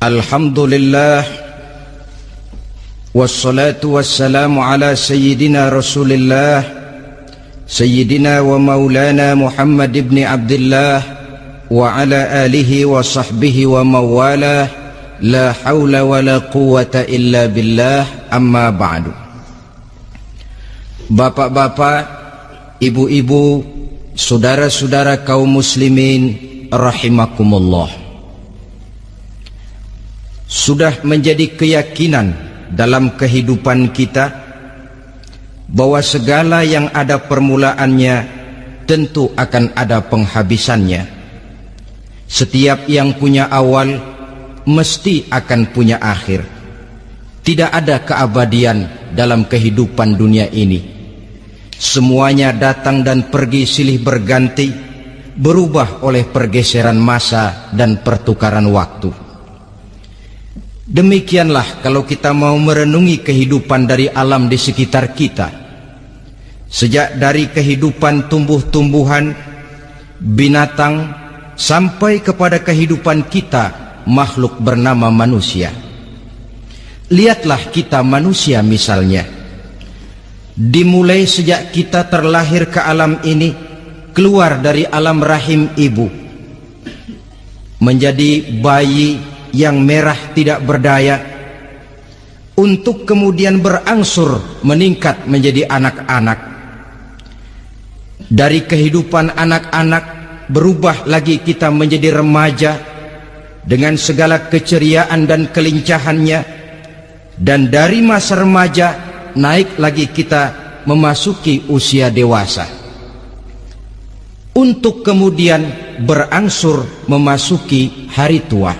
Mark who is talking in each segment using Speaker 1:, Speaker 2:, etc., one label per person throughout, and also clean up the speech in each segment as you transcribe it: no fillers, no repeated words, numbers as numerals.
Speaker 1: Alhamdulillah wassalatu wassalamu ala sayyidina Rasulillah sayyidina wa maulana Muhammad ibn Abdullah wa ala alihi wa sahbihi wa mawalah la hawla wa la quwwata illa billah, amma ba'du. Bapak-bapak, ibu-ibu, saudara-saudara kaum muslimin rahimakumullah, sudah menjadi keyakinan dalam kehidupan kita bahwa segala yang ada permulaannya tentu akan ada penghabisannya. Setiap yang punya awal mesti akan punya akhir. Tidak ada keabadian dalam kehidupan dunia ini. Semuanya datang dan pergi silih berganti, berubah oleh pergeseran masa dan pertukaran waktu. Demikianlah kalau kita mau merenungi kehidupan dari alam di sekitar kita, sejak dari kehidupan tumbuh-tumbuhan, binatang, sampai kepada kehidupan kita, makhluk bernama manusia. Lihatlah kita manusia misalnya, dimulai sejak kita terlahir ke alam ini, keluar dari alam rahim ibu, menjadi bayi yang merah tidak berdaya, untuk kemudian berangsur meningkat menjadi anak-anak. Dari kehidupan anak-anak berubah lagi kita menjadi remaja dengan segala keceriaan dan kelincahannya, dan dari masa remaja naik lagi kita memasuki usia dewasa, untuk kemudian berangsur memasuki hari tua.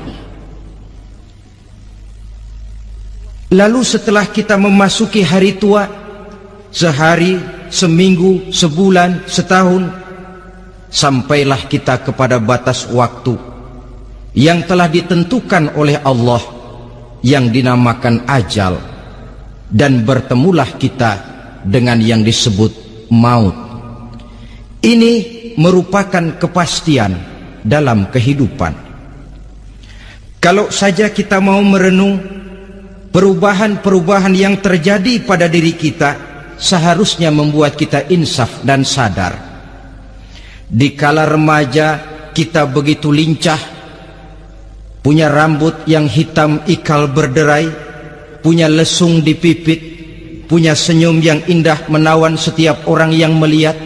Speaker 1: Lalu setelah kita memasuki hari tua, sehari, seminggu, sebulan, setahun, sampailah kita kepada batas waktu yang telah ditentukan oleh Allah, yang dinamakan ajal, dan bertemulah kita dengan yang disebut maut. Ini merupakan kepastian dalam kehidupan. Kalau saja kita mau merenung perubahan-perubahan yang terjadi pada diri kita, seharusnya membuat kita insaf dan sadar. Di kala remaja kita begitu lincah, punya rambut yang hitam ikal berderai, punya lesung di pipit, punya senyum yang indah menawan setiap orang yang melihat,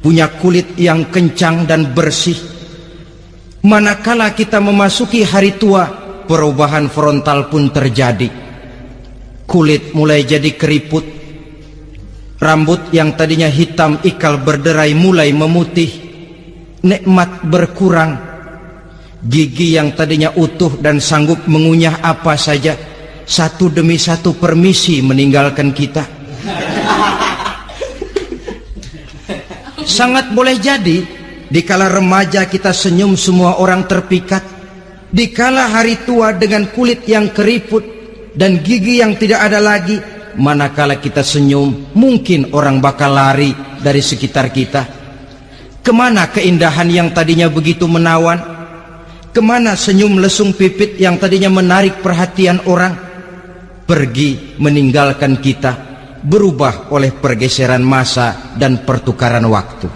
Speaker 1: punya kulit yang kencang dan bersih. Manakala kita memasuki hari tua, perubahan frontal pun terjadi. Kulit mulai jadi keriput, rambut yang tadinya hitam ikal berderai mulai memutih, nikmat berkurang, gigi yang tadinya utuh dan sanggup mengunyah apa saja, satu demi satu permisi meninggalkan kita. Sangat boleh jadi dikala remaja kita senyum semua orang terpikat. Dikala hari tua dengan kulit yang keriput dan gigi yang tidak ada lagi, manakala kita senyum, mungkin orang bakal lari dari sekitar kita. Kemana keindahan yang tadinya begitu menawan? Kemana senyum lesung pipit yang tadinya menarik perhatian orang? Pergi meninggalkan kita, berubah oleh pergeseran masa dan pertukaran waktu.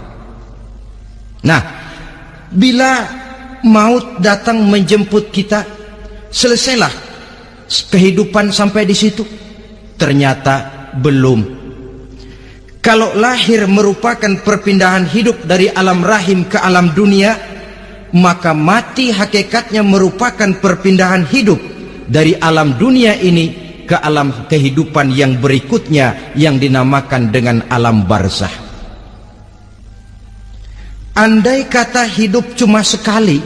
Speaker 1: Nah, bila maut datang menjemput kita, selesailah kehidupan sampai di situ? Ternyata belum. Kalau lahir merupakan perpindahan hidup dari alam rahim ke alam dunia, maka mati hakikatnya merupakan perpindahan hidup dari alam dunia ini ke alam kehidupan yang berikutnya, yang dinamakan dengan alam barzakh. Andai kata hidup cuma sekali,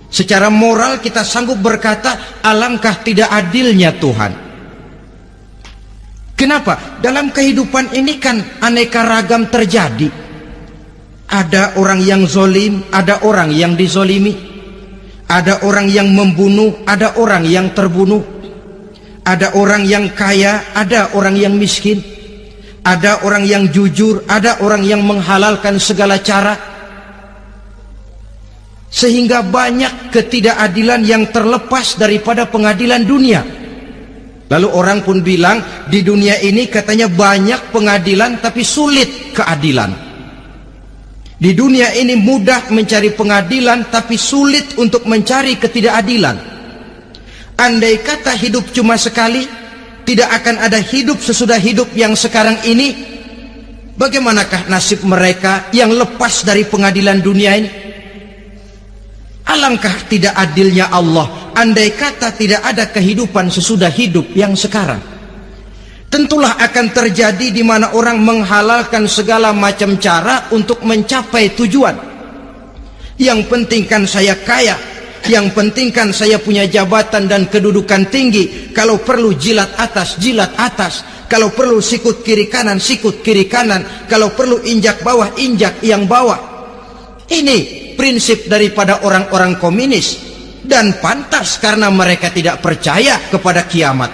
Speaker 1: secara moral kita sanggup berkata, alangkah tidak adilnya Tuhan. Kenapa? Dalam kehidupan ini kan aneka ragam terjadi. Ada orang yang zolim, ada orang yang dizolimi, ada orang yang membunuh, ada orang yang terbunuh, ada orang yang kaya, ada orang yang miskin, ada orang yang jujur, ada orang yang menghalalkan segala cara. sehingga banyak ketidakadilan yang terlepas daripada pengadilan dunia. Lalu orang pun bilang, di dunia ini katanya banyak pengadilan tapi sulit keadilan. Di dunia ini mudah mencari pengadilan tapi sulit untuk mencari ketidakadilan. Andai kata hidup cuma sekali, tidak akan ada hidup sesudah hidup yang sekarang ini. Bagaimanakah nasib mereka yang lepas dari pengadilan dunia ini? Alangkah tidak adilnya Allah andai kata tidak ada kehidupan sesudah hidup yang sekarang. Tentulah akan terjadi di mana orang menghalalkan segala macam cara untuk mencapai tujuan. Yang penting kan saya kaya, yang penting kan saya punya jabatan dan kedudukan tinggi. Kalau perlu jilat atas, jilat atas. Kalau perlu sikut kiri kanan, sikut kiri kanan. Kalau perlu injak bawah, injak yang bawah. Ini prinsip daripada orang-orang komunis, dan pantas karena mereka tidak percaya kepada kiamat.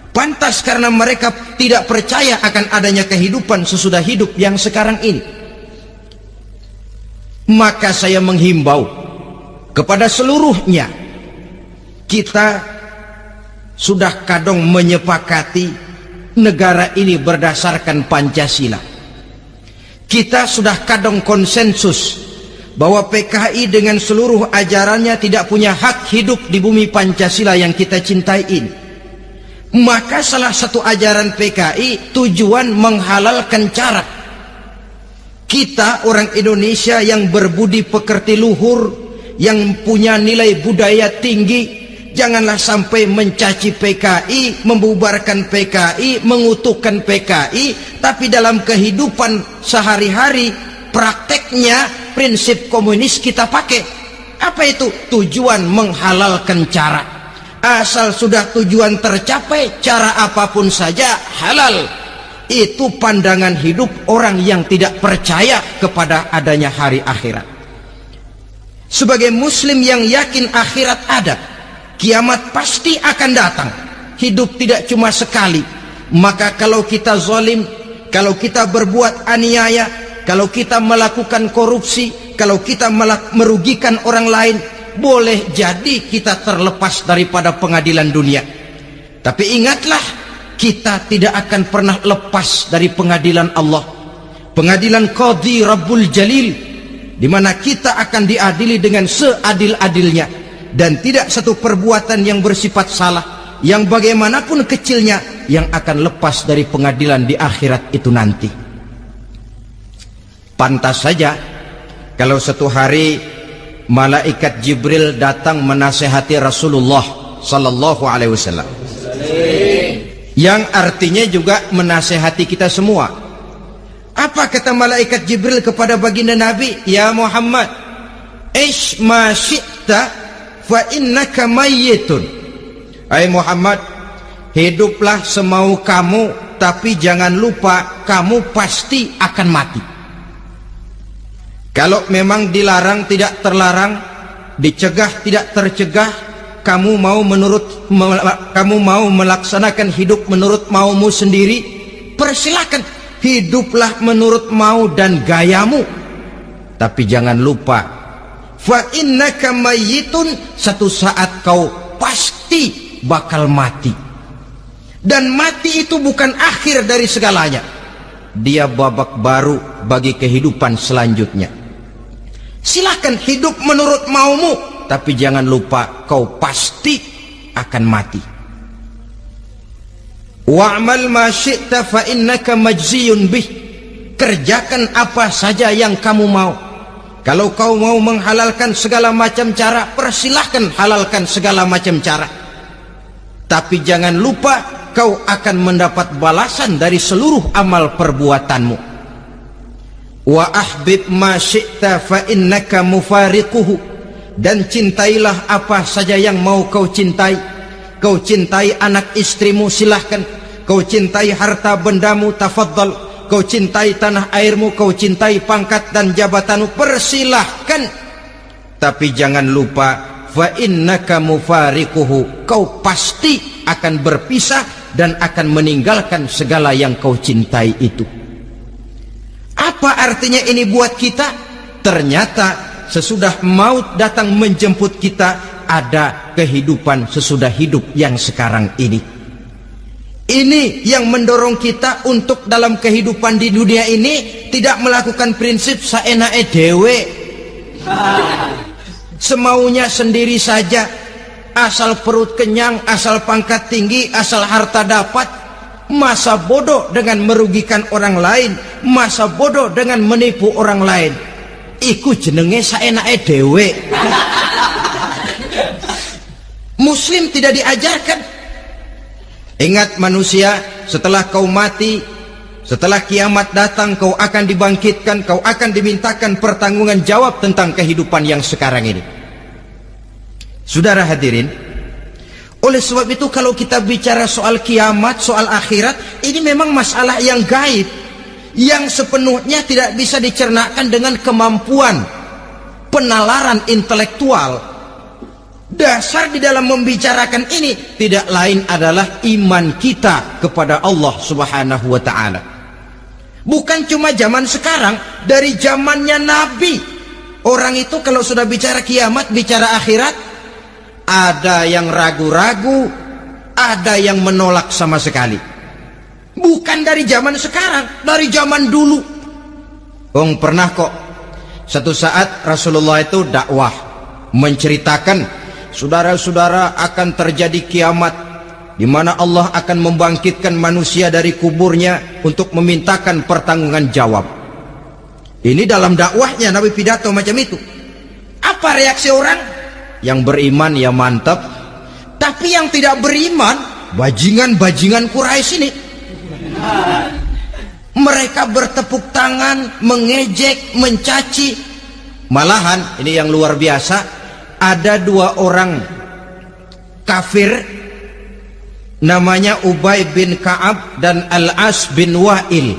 Speaker 1: Pantas karena mereka tidak percaya akan adanya kehidupan sesudah hidup yang sekarang ini. Maka saya menghimbau kepada seluruhnya, kita sudah kadang menyepakati negara ini berdasarkan Pancasila. Kita sudah kadang konsensus bahwa PKI dengan seluruh ajarannya tidak punya hak hidup di bumi Pancasila yang kita cintai ini. Maka salah satu ajaran PKI tujuan menghalalkan cara. Kita orang Indonesia yang berbudi pekerti luhur, yang punya nilai budaya tinggi, janganlah sampai mencaci PKI, membubarkan PKI, mengutukkan PKI, tapi dalam kehidupan sehari-hari prakteknya prinsip komunis kita pakai. Apa itu? Tujuan menghalalkan cara. Asal sudah tujuan tercapai, cara apapun saja halal. Itu pandangan hidup orang yang tidak percaya kepada adanya hari akhirat. Sebagai muslim yang yakin akhirat ada, kiamat pasti akan datang. Hidup tidak cuma sekali. Maka kalau kita zalim, kalau kita berbuat aniaya, kalau kita melakukan korupsi, kalau kita merugikan orang lain, boleh jadi kita terlepas daripada pengadilan dunia. Tapi ingatlah, kita tidak akan pernah lepas dari pengadilan Allah. Pengadilan Qadhi Rabbul Jalil, di mana kita akan diadili dengan seadil-adilnya. Dan tidak satu perbuatan yang bersifat salah, yang bagaimanapun kecilnya, yang akan lepas dari pengadilan di akhirat itu nanti. Pantas saja kalau satu hari malaikat Jibril datang menasehati Rasulullah sallallahu alaihi wasallam, yang artinya juga menasehati kita semua. Apa kata malaikat Jibril kepada baginda Nabi? Ya Muhammad, ish ma syi'ta fa innaka mayyitun. Hai Muhammad, hiduplah semau kamu, tapi jangan lupa kamu pasti akan mati. Kalau memang dilarang tidak terlarang, dicegah tidak tercegah, kamu mau melaksanakan hidup menurut maumu sendiri, persilakan, hiduplah menurut mau dan gayamu. Tapi jangan lupa, fa innaka mayyitun, satu saat kau pasti bakal mati. Dan mati itu bukan akhir dari segalanya, dia babak baru bagi kehidupan selanjutnya. Silahkan hidup menurut maumu, tapi jangan lupa kau pasti akan mati. Wa'mal ma syi'ta fa innaka majziyun bih. Kerjakan apa saja yang kamu mau. Kalau kau mau menghalalkan segala macam cara, persilahkan halalkan segala macam cara. Tapi jangan lupa kau akan mendapat balasan dari seluruh amal perbuatanmu. Wa ahbib ma syi'ta fa innaka mufariquhu. Dan cintailah apa saja yang mau kau cintai. Kau cintai anak istrimu, silahkan. Kau cintai harta bendamu, tafadhal. Kau cintai tanah airmu, kau cintai pangkat dan jabatanmu, persilahkan. Tapi jangan lupa, fa innaka mufariquhu, kau pasti akan berpisah dan akan meninggalkan segala yang kau cintai itu. Apa artinya ini buat kita? Ternyata sesudah maut datang menjemput kita, ada kehidupan sesudah hidup yang sekarang ini. Ini yang mendorong kita untuk dalam kehidupan di dunia ini tidak melakukan prinsip saenake dhewe, semaunya sendiri saja, asal perut kenyang, asal pangkat tinggi, asal harta dapat. Masa bodoh dengan merugikan orang lain, masa bodoh dengan menipu orang lain. Iku jenenge saenake dhewe. Muslim tidak diajarkan. Ingat manusia, setelah kau mati, setelah kiamat datang, kau akan dibangkitkan, kau akan dimintakan pertanggungan jawab tentang kehidupan yang sekarang ini. Saudara hadirin, oleh sebab itu kalau kita bicara soal kiamat, soal akhirat, ini memang masalah yang gaib, yang sepenuhnya tidak bisa dicernakan dengan kemampuan penalaran intelektual. Dasar di dalam membicarakan ini tidak lain adalah iman kita kepada Allah Subhanahu wa ta'ala. Bukan cuma zaman sekarang, dari zamannya Nabi. Orang itu kalau sudah bicara kiamat, bicara akhirat, ada yang ragu-ragu, ada yang menolak sama sekali. Bukan dari zaman sekarang, dari zaman dulu. Pernah kok satu saat Rasulullah itu dakwah menceritakan, saudara-saudara, akan terjadi kiamat di mana Allah akan membangkitkan manusia dari kuburnya untuk memintakan pertanggungan jawab. Ini dalam dakwahnya Nabi pidato macam itu. Apa reaksi orang? Yang beriman ya mantap, tapi yang tidak beriman, bajingan-bajingan Quraisy ini, mereka bertepuk tangan, mengejek, mencaci. Malahan ini yang luar biasa, ada dua orang kafir namanya Ubay bin Ka'ab dan Al-As bin Wa'il.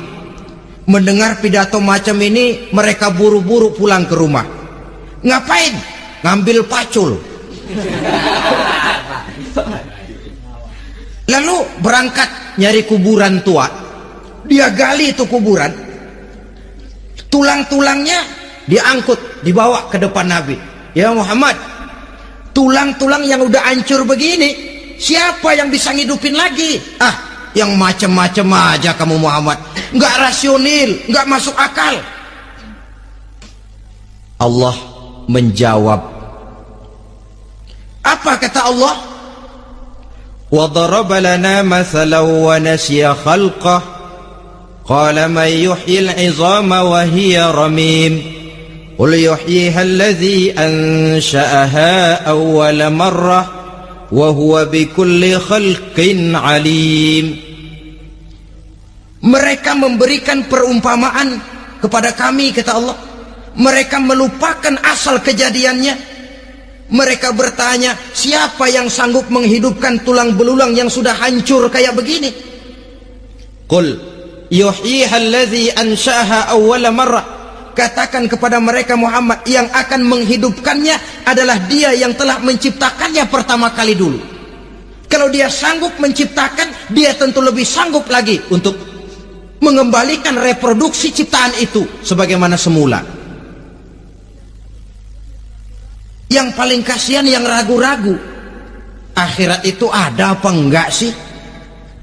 Speaker 1: Mendengar pidato macam ini, mereka buru-buru pulang ke rumah. Ngapain? Ngambil pacul. Lalu berangkat nyari kuburan tua. Dia gali itu kuburan, tulang-tulangnya diangkut, dibawa ke depan Nabi. Ya Muhammad, tulang-tulang yang udah hancur begini, siapa yang bisa ngidupin lagi? Yang macam-macam aja kamu Muhammad, nggak rasional, nggak masuk akal. Allah menjawab, apa kata Allah? Wa daraba lana mathalan wa nasiya khalqah qala man yuhyil 'izama wa hiya ramim qul yuhyiha alladhi ansha'aha awwala marrah wa huwa bikulli khalqin 'alim. Mereka memberikan perumpamaan kepada kami, kata Allah. Mereka melupakan asal kejadiannya. Mereka bertanya, siapa yang sanggup menghidupkan tulang belulang yang sudah hancur kayak begini? Qul yuhyiha alladhi ansha'aha awwala marrah. Katakan kepada mereka Muhammad, yang akan menghidupkannya adalah Dia yang telah menciptakannya pertama kali dulu. Kalau Dia sanggup menciptakan, Dia tentu lebih sanggup lagi untuk mengembalikan reproduksi ciptaan itu sebagaimana semula. Yang paling kasihan yang ragu-ragu. Akhirat itu ada apa enggak sih?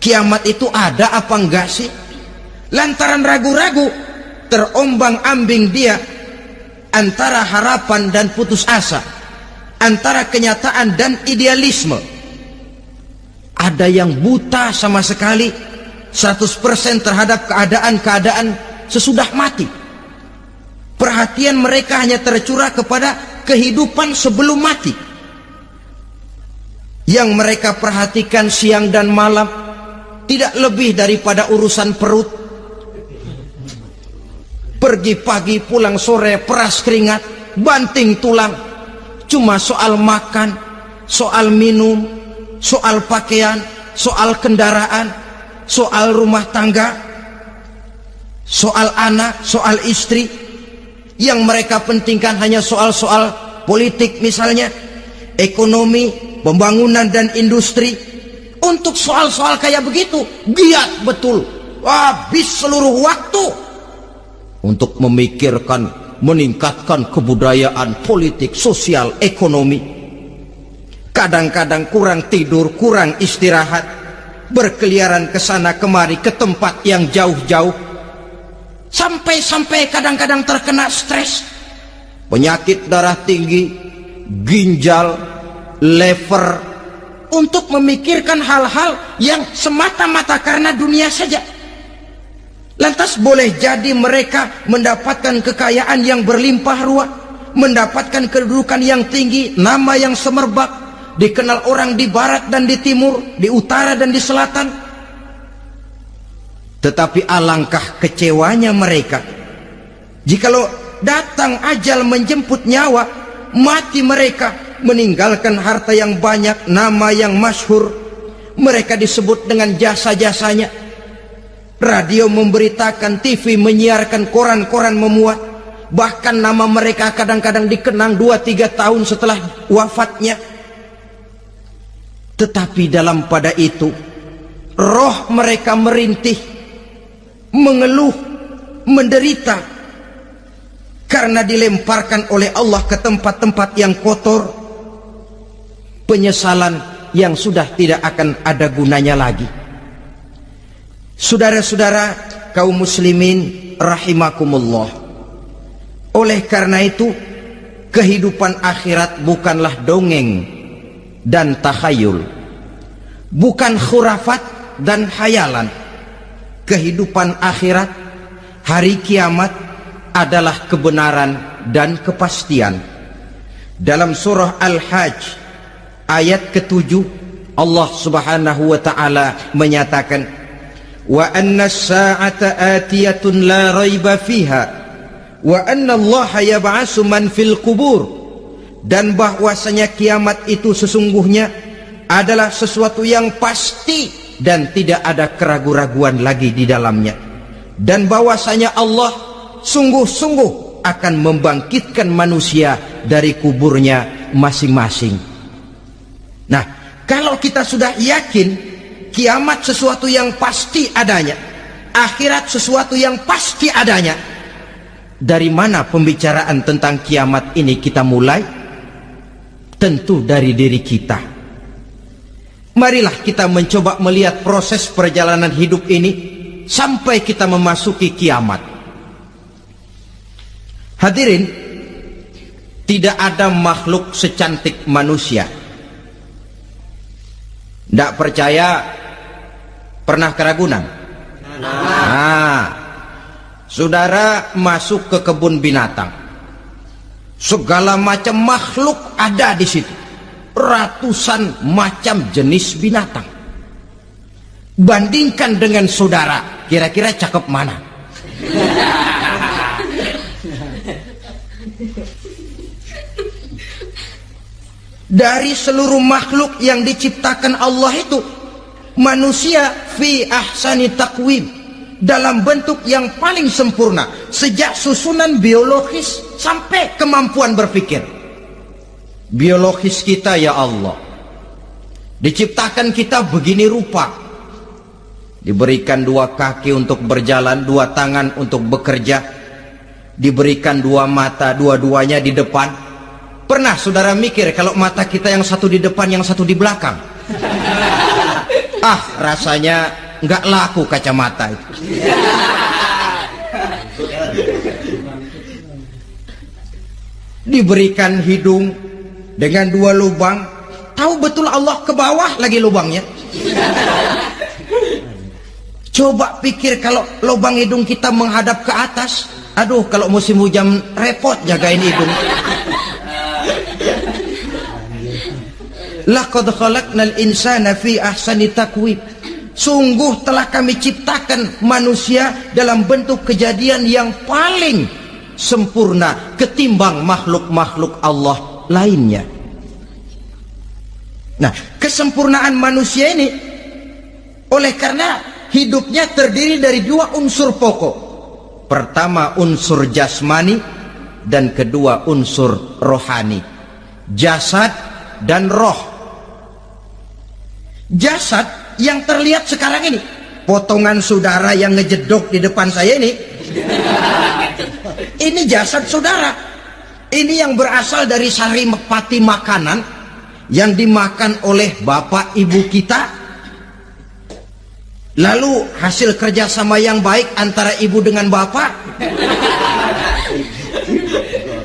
Speaker 1: Kiamat itu ada apa enggak sih? Lantaran ragu-ragu, terombang-ambing dia antara harapan dan putus asa, antara kenyataan dan idealisme. Ada yang buta sama sekali 100% terhadap keadaan-keadaan sesudah mati. Perhatian mereka hanya tercurah kepada kehidupan sebelum mati. Yang mereka perhatikan siang dan malam tidak lebih daripada urusan perut. Pergi pagi pulang sore, peras keringat, banting tulang. Cuma soal makan, soal minum, soal pakaian, soal kendaraan, soal rumah tangga, soal anak, soal istri. Yang mereka pentingkan hanya soal-soal politik misalnya, ekonomi, pembangunan dan industri. Untuk soal-soal kayak begitu giat betul, habis seluruh waktu untuk memikirkan meningkatkan kebudayaan, politik, sosial, ekonomi. Kadang-kadang kurang tidur, kurang istirahat, berkeliaran ke sana kemari ke tempat yang jauh-jauh, sampai kadang-kadang terkena stres, penyakit darah tinggi, ginjal, liver, untuk memikirkan hal-hal yang semata-mata karena dunia saja. Lantas boleh jadi mereka mendapatkan kekayaan yang berlimpah ruah, mendapatkan kedudukan yang tinggi, nama yang semerbak, dikenal orang di barat dan di timur, di utara dan di selatan. Tetapi alangkah kecewanya mereka jikalau datang ajal menjemput nyawa, mati mereka, meninggalkan harta yang banyak, nama yang masyhur. Mereka disebut dengan jasa-jasanya. Radio memberitakan, TV menyiarkan, koran-koran memuat. Bahkan nama mereka kadang-kadang dikenang 2-3 tahun setelah wafatnya. Tetapi dalam pada itu, roh mereka merintih, mengeluh, menderita, karena dilemparkan oleh Allah ke tempat-tempat yang kotor, penyesalan yang sudah tidak akan ada gunanya lagi. Saudara-saudara kaum muslimin rahimakumullah, oleh karena itu kehidupan akhirat bukanlah dongeng dan takhayul, bukan khurafat dan hayalan. Kehidupan akhirat, hari kiamat adalah kebenaran dan kepastian. Dalam surah Al-Hajj ayat ke-7, Allah Subhanahu wa taala menyatakan, wa anna as-sa'ata atiyatun la raiba fiha wa anna Allah yab'atsu man fil qubur, dan bahwasanya kiamat itu sesungguhnya adalah sesuatu yang pasti dan tidak ada keraguan-raguan lagi di dalamnya, dan bahwasanya Allah sungguh-sungguh akan membangkitkan manusia dari kuburnya masing-masing. Nah, kalau kita sudah yakin kiamat sesuatu yang pasti adanya, akhirat sesuatu yang pasti adanya, dari mana pembicaraan tentang kiamat ini kita mulai? Tentu dari diri kita. Marilah kita mencoba melihat proses perjalanan hidup ini sampai kita memasuki kiamat. Hadirin, tidak ada makhluk secantik manusia. Tidak percaya, pernah ke Ragunan? Nah, saudara masuk ke kebun binatang, segala macam makhluk ada di situ, ratusan macam jenis binatang. Bandingkan dengan saudara, kira-kira cakep mana? Dari seluruh makhluk yang diciptakan Allah itu, manusia fi ahsani taqwim, dalam bentuk yang paling sempurna, sejak susunan biologis sampai kemampuan berpikir. Biologis kita ya Allah, diciptakan kita begini rupa, diberikan 2 kaki untuk berjalan, 2 tangan untuk bekerja, diberikan 2 mata, dua-duanya di depan. Pernah saudara mikir kalau mata kita yang satu di depan, yang satu di belakang? Ah, rasanya nggak laku kacamata itu. Diberikan hidung dengan 2 lubang, tahu betul Allah ke bawah lagi lubangnya. Coba pikir kalau lubang hidung kita menghadap ke atas, aduh, kalau musim hujan repot jagain hidung. Laqad khalaqnal insana fi ahsani taqwim, sungguh telah kami ciptakan manusia dalam bentuk kejadian yang paling sempurna ketimbang makhluk-makhluk Allah lainnya. Nah, kesempurnaan manusia ini oleh karena hidupnya terdiri dari 2 unsur pokok. Pertama unsur jasmani, dan kedua unsur rohani, jasad dan roh. Jasad yang terlihat sekarang ini, potongan saudara yang ngejedok di depan saya ini, Ini jasad saudara. Ini yang berasal dari saripati makanan yang dimakan oleh bapak ibu kita. Lalu hasil kerjasama yang baik antara ibu dengan bapak,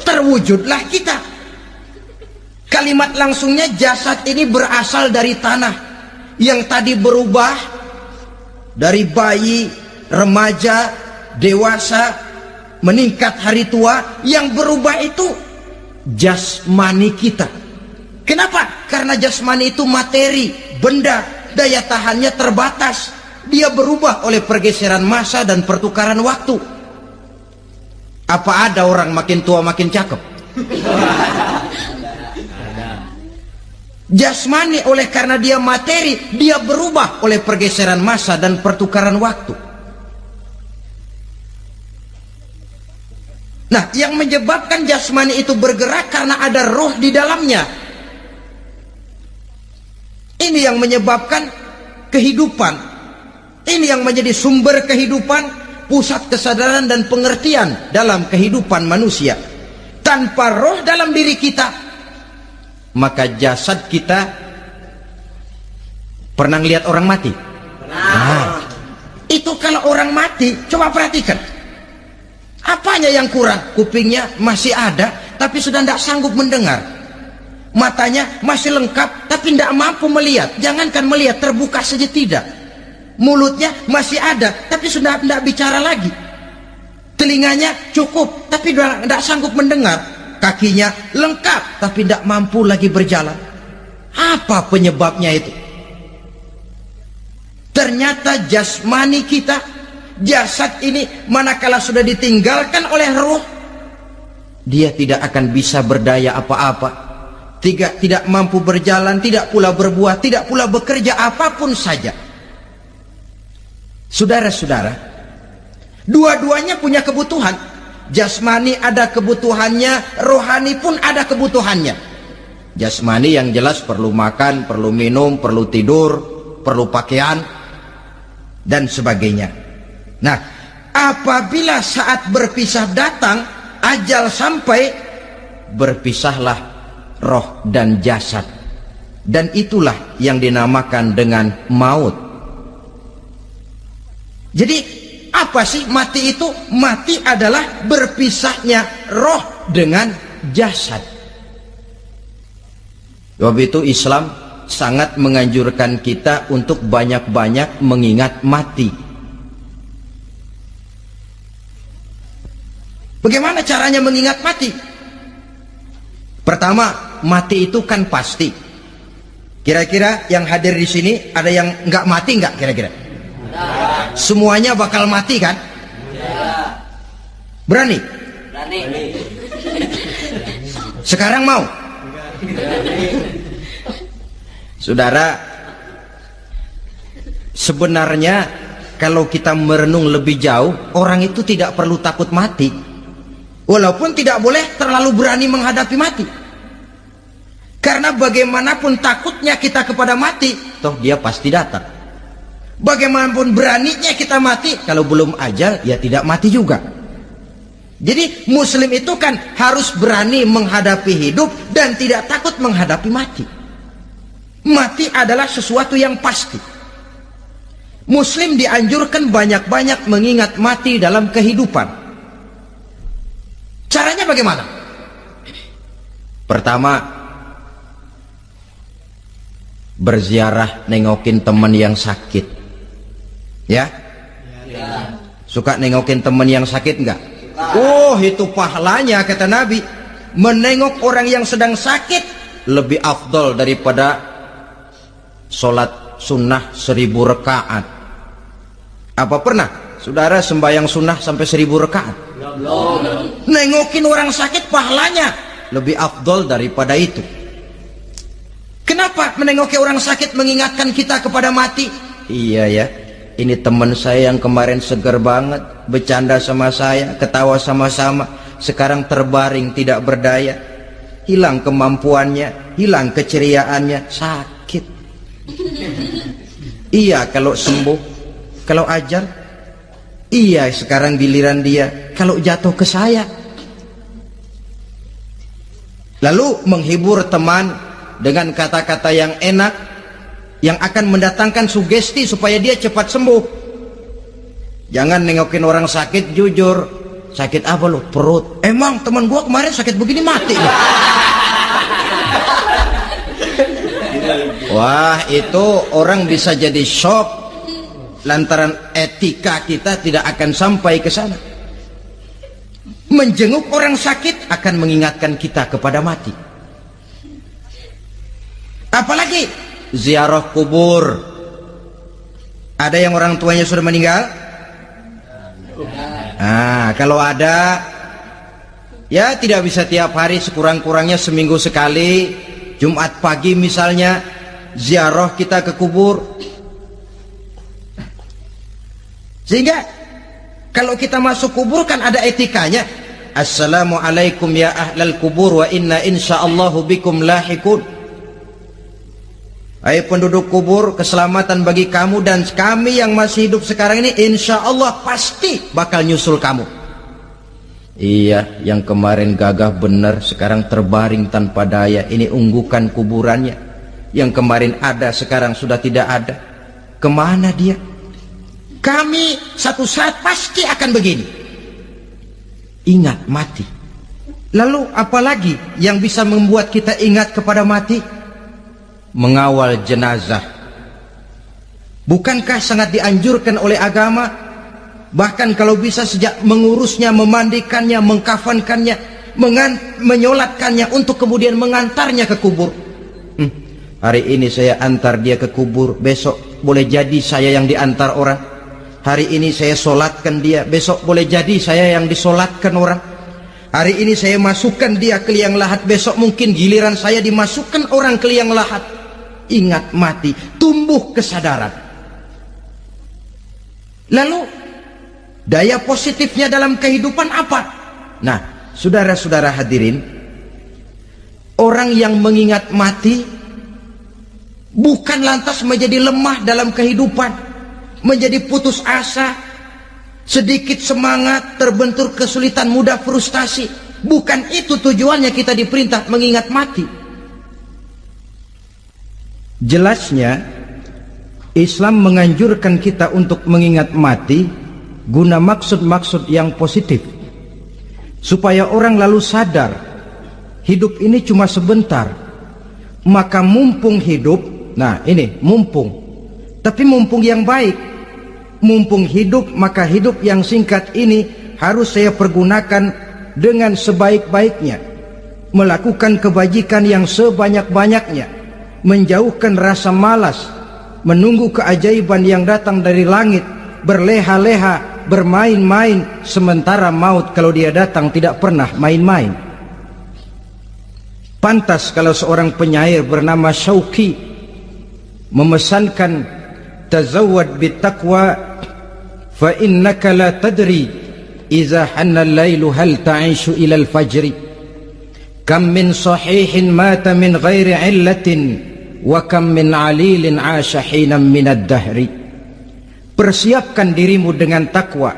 Speaker 1: terwujudlah kita. Kalimat langsungnya, jasad ini berasal dari tanah yang tadi berubah dari bayi, remaja, dewasa, meningkat hari tua. Yang berubah itu jasmani kita. Kenapa? Karena jasmani itu materi, benda, daya tahannya terbatas. Dia berubah oleh pergeseran masa dan pertukaran waktu. Apa ada orang makin tua makin cakep? Jasmani oleh karena dia materi, dia berubah oleh pergeseran masa dan pertukaran waktu. Nah, yang menyebabkan jasmani itu bergerak karena ada roh di dalamnya. Ini yang menyebabkan kehidupan. Ini yang menjadi sumber kehidupan, pusat kesadaran dan pengertian dalam kehidupan manusia. Tanpa roh dalam diri kita, maka jasad kita, pernah lihat orang mati? Nah, itu kalau orang mati, coba perhatikan. Apanya yang kurang? Kupingnya masih ada, tapi sudah tidak sanggup mendengar. Matanya masih lengkap, tapi tidak mampu melihat. Jangankan melihat, terbuka saja tidak. Mulutnya masih ada, tapi sudah tidak bicara lagi. Telinganya cukup, tapi sudah tidak sanggup mendengar. Kakinya lengkap, tapi tidak mampu lagi berjalan. Apa penyebabnya itu? Ternyata jasmani kita, jasad ini, manakala sudah ditinggalkan oleh roh, dia tidak akan bisa berdaya apa-apa. Tidak mampu berjalan, tidak pula berbuat, tidak pula bekerja apapun saja. Saudara-saudara, dua-duanya punya kebutuhan. Jasmani ada kebutuhannya, rohani pun ada kebutuhannya. Jasmani yang jelas perlu makan, perlu minum, perlu tidur, perlu pakaian, dan sebagainya. Nah, apabila saat berpisah datang, ajal sampai, berpisahlah roh dan jasad. Dan itulah yang dinamakan dengan maut. Jadi apa sih mati itu? Mati adalah berpisahnya roh dengan jasad. Sebab itu Islam sangat menganjurkan kita untuk banyak-banyak mengingat mati. Bagaimana caranya mengingat mati? Pertama, mati itu kan pasti. Kira-kira yang hadir di sini ada yang nggak mati nggak kira-kira? Semuanya bakal mati kan? Berani? Berani. Sekarang mau? Saudara, sebenarnya kalau kita merenung lebih jauh, orang itu tidak perlu takut mati. Walaupun tidak boleh terlalu berani menghadapi mati. Karena bagaimanapun takutnya kita kepada mati, toh dia pasti datang. Bagaimanapun beraninya kita mati, kalau belum ajal ya tidak mati juga. Jadi muslim itu kan harus berani menghadapi hidup dan tidak takut menghadapi mati. Mati adalah sesuatu yang pasti. Muslim dianjurkan banyak-banyak mengingat mati dalam kehidupan. Caranya bagaimana? Pertama, berziarah nengokin teman yang sakit. Ya? Suka nengokin teman yang sakit enggak? Oh, itu pahalanya kata Nabi. Menengok orang yang sedang sakit lebih afdol daripada sholat sunnah 1000 rakaat. Apa pernah saudara sembahyang sunnah sampai 1000 rakaat? Nengokin orang sakit pahalanya lebih afdol daripada itu. Kenapa menengoki orang sakit mengingatkan kita kepada mati? Iya ya, ini teman saya yang kemarin seger banget, bercanda sama saya, ketawa sama-sama, sekarang terbaring tidak berdaya, hilang kemampuannya, hilang keceriaannya, sakit. Iya kalau sembuh, kalau ajal Iya, sekarang giliran dia. Kalau jatuh ke saya. Lalu menghibur teman dengan kata-kata yang enak, yang akan mendatangkan sugesti supaya dia cepat sembuh. Jangan nengokin orang sakit, jujur. Sakit apa lu? Perut. Emang teman gua kemarin sakit begini mati. Wah, itu orang bisa jadi shock lantaran etika kita tidak akan sampai ke sana. Menjenguk orang sakit akan mengingatkan kita kepada mati. Apalagi ziarah kubur. Ada yang orang tuanya sudah meninggal? Nah, kalau ada, ya tidak bisa tiap hari, sekurang-kurangnya seminggu sekali. Jumat pagi misalnya, ziarah kita ke kubur. Sehingga kalau kita masuk kubur kan ada etikanya. Assalamualaikum ya ahlal kubur wa inna insyaallahu bikum lahikun. Hai penduduk kubur, keselamatan bagi kamu dan kami yang masih hidup sekarang ini insyaallah pasti bakal nyusul kamu. Iya, yang kemarin gagah benar sekarang terbaring tanpa daya. Ini unggukan kuburannya. Yang kemarin ada sekarang sudah tidak ada. Kemana dia? Kami satu saat pasti akan begini. Ingat mati. Lalu apalagi yang bisa membuat kita ingat kepada mati? Mengawal jenazah. Bukankah sangat dianjurkan oleh agama? Bahkan kalau bisa sejak mengurusnya, memandikannya, mengkafankannya, menyolatkannya untuk kemudian mengantarnya ke kubur. Hari ini saya antar dia ke kubur, besok boleh jadi saya yang diantar orang. Hari ini saya solatkan dia, besok boleh jadi saya yang disolatkan orang. Hari ini saya masukkan dia ke liang lahat, besok mungkin giliran saya dimasukkan orang ke liang lahat. Ingat mati, tumbuh kesadaran. Lalu daya positifnya dalam kehidupan apa? Nah, saudara-saudara hadirin, orang yang mengingat mati bukan lantas menjadi lemah dalam kehidupan, menjadi putus asa, sedikit semangat, terbentur kesulitan, mudah frustasi. Bukan itu tujuannya kita diperintah mengingat mati. Jelasnya Islam menganjurkan kita untuk mengingat mati guna maksud-maksud yang positif, supaya orang lalu sadar hidup ini cuma sebentar. Maka mumpung hidup, nah ini mumpung, tapi mumpung yang baik. Mumpung hidup, maka hidup yang singkat ini harus saya pergunakan dengan sebaik-baiknya, melakukan kebajikan yang sebanyak-banyaknya, menjauhkan rasa malas, menunggu keajaiban yang datang dari langit, berleha-leha, bermain-main, sementara maut kalau dia datang tidak pernah main-main. Pantas kalau seorang penyair bernama Syauqi memesankan, tazawwad bittaqwa fa innaka la tadri idza hanna al-lailu hal ta'ishu ila al-fajri kam min sahihin mata min ghairi illatin wa kam min alilin 'asha hinan min ad-dahri. Persiapkan dirimu dengan takwa,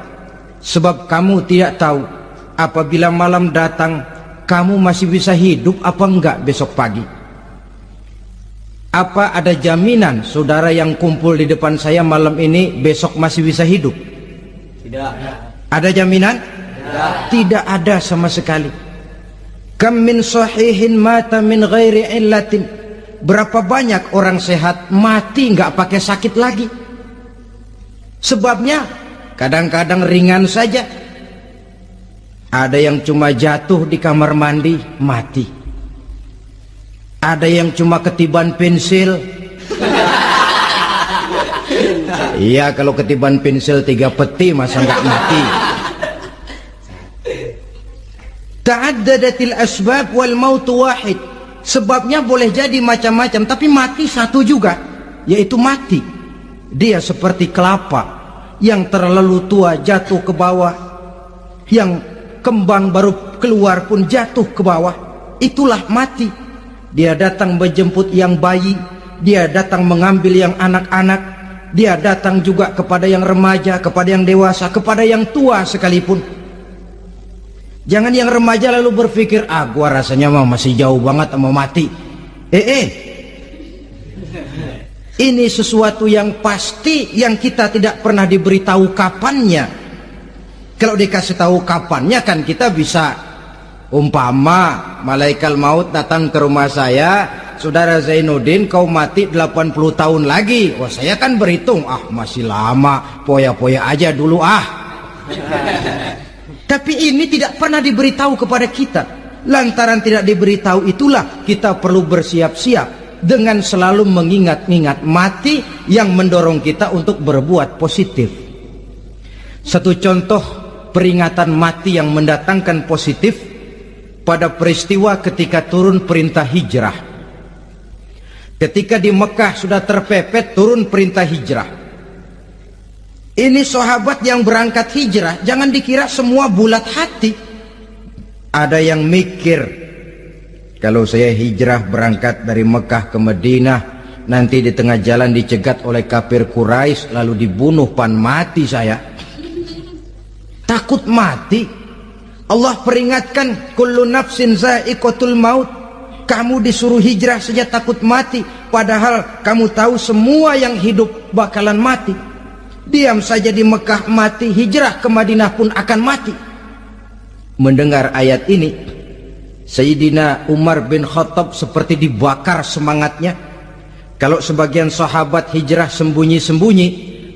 Speaker 1: sebab kamu tidak tahu apabila malam datang kamu masih bisa hidup apa enggak besok pagi. Apa ada jaminan saudara yang kumpul di depan saya malam ini besok masih bisa hidup? Tidak. Ada jaminan? Tidak. Tidak ada sama sekali. Kam min sahihin mata min ghairi illatin. Berapa banyak orang sehat mati nggak pakai sakit lagi. Sebabnya kadang-kadang ringan saja. Ada yang cuma jatuh di kamar mandi mati. Ada yang cuma ketiban pensil. Iya, kalau ketiban pensil 3 peti masa nggak mati. Ta'addadatil asbab wal mautu wahid. Sebabnya boleh jadi macam-macam, tapi mati satu juga, yaitu mati. Dia seperti kelapa yang terlalu tua jatuh ke bawah, yang kembang baru keluar pun jatuh ke bawah. Itulah mati. Dia datang menjemput yang bayi, dia datang mengambil yang anak-anak, dia datang juga kepada yang remaja, kepada yang dewasa, kepada yang tua sekalipun. Jangan yang remaja lalu berpikir, gua rasanya masih jauh banget mau mati. Ini sesuatu yang pasti yang kita tidak pernah diberitahu kapannya. Kalau dikasih tahu kapannya kan kita bisa, umpama malaikat maut datang ke rumah saya, saudara Zainuddin kau mati 80 tahun lagi. Wah, saya kan berhitung, masih lama, poya-poya aja dulu Tapi ini tidak pernah diberitahu kepada kita. Lantaran tidak diberitahu itulah kita perlu bersiap-siap dengan selalu mengingat-ingat mati yang mendorong kita untuk berbuat positif. Satu contoh peringatan mati yang mendatangkan positif pada peristiwa ketika turun perintah hijrah. Ketika di Mekah sudah terpepet turun perintah hijrah. Ini sahabat yang berangkat hijrah, jangan dikira semua bulat hati. Ada yang mikir, kalau saya hijrah berangkat dari Mekah ke Madinah, nanti di tengah jalan dicegat oleh kafir Quraisy lalu dibunuh, mati saya. Takut mati. Allah peringatkan, kullu nafsin za'iqatul maut. Kamu disuruh hijrah saja takut mati, padahal kamu tahu semua yang hidup bakalan mati. Diam saja di Mekah mati, hijrah ke Madinah pun akan mati. Mendengar ayat ini, Sayyidina Umar bin Khattab seperti dibakar semangatnya. Kalau sebagian sahabat hijrah sembunyi-sembunyi,